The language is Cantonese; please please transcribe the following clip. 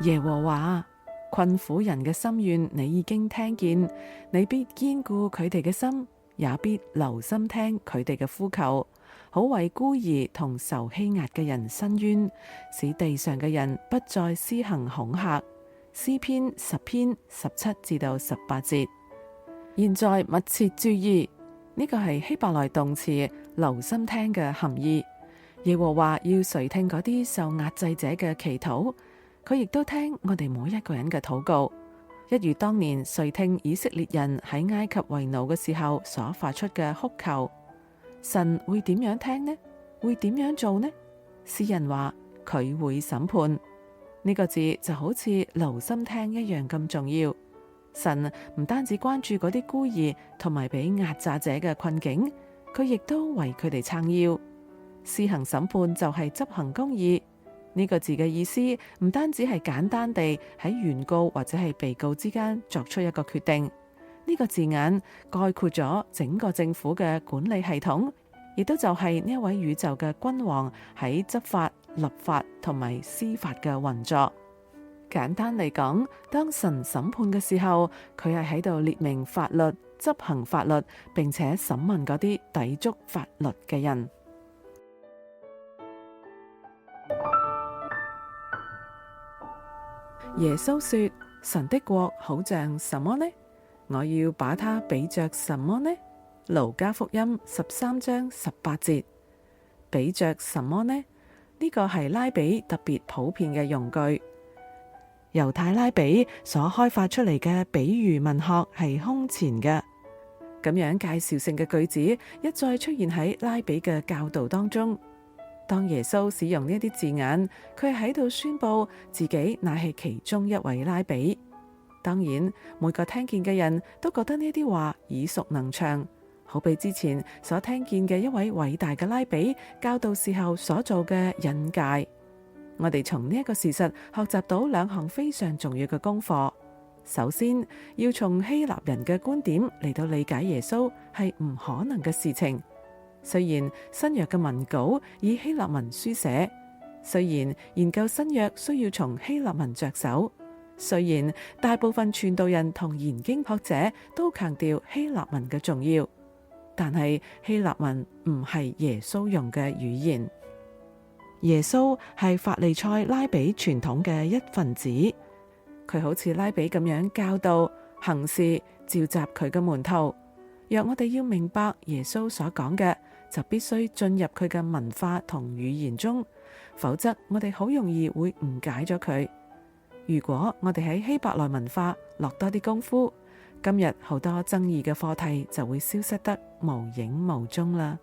耶和華，困苦人嘅心願你已經聽見，你必堅固佢哋嘅心，也必留心聽佢哋嘅呼求，好為孤兒同受欺壓嘅人伸冤，使地上嘅人不再施行恐嚇。詩篇10篇17至到18節。現在密切注意，呢個係希伯來動詞留心聽嘅含義。耶和華要垂聽嗰啲受壓制者嘅祈禱，佢亦都聽我哋每一個人嘅禱告，一如當年垂聽以色列人喺埃及為奴嘅時候所發出嘅哭求。神會點樣聽呢？會點樣做呢？詩人話佢會審判。呢個字就好似留心聽一樣咁重要。神唔單止關注嗰啲孤兒同埋俾壓榨者嘅困境，佢亦都為佢哋撐腰。施行審判就係執行公義。呢個字嘅意思唔單止係簡單地喺原告或者係被告之間作出一個決定。呢個字眼概括咗整個政府嘅管理系統，亦都就係呢一位宇宙嘅君王喺執法、立法同埋司法嘅運作。簡單嚟講，當神審判嘅時候，佢係喺度列明法律、執行法律，並且審問嗰啲抵觸法律嘅人。耶穌說：神的國好像什麼呢？我要把它比着什麼呢？路加福音13章18節。比着什麼呢？呢個係拉比特別普遍嘅用句。猶太拉比所開發出嚟嘅比喻文學係空前嘅，咁樣介紹性嘅句子一再出現喺拉比嘅教導當中。當耶穌使用呢啲字眼，佢係喺度宣佈自己乃係其中一位拉比。當然，每個聽見嘅人都覺得呢啲話耳熟能詳，好比之前所聽見嘅一位偉大嘅拉比教導時候所做嘅引介。我哋從呢一個事實學習到兩項非常重要嘅功課。首先，要從希臘人嘅觀點嚟到理解耶穌係唔可能嘅事情。雖然新約嘅文稿以希臘文書寫，雖然研究新約需要從希臘文着手，雖然大部分傳道人同研經學者都強調希臘文嘅重要，但係希臘文唔係耶穌用嘅語言。耶穌係法利賽拉比傳統嘅一份子，佢好似拉比咁樣教導、行事、召集佢嘅門徒。若我哋要明白耶穌所講嘅，就必須進入佢嘅文化同語言中，否則我哋好容易會誤解咗佢。如果我哋喺希伯來文化落多啲功夫，今日好多爭議嘅課題就會消失得無影無蹤啦。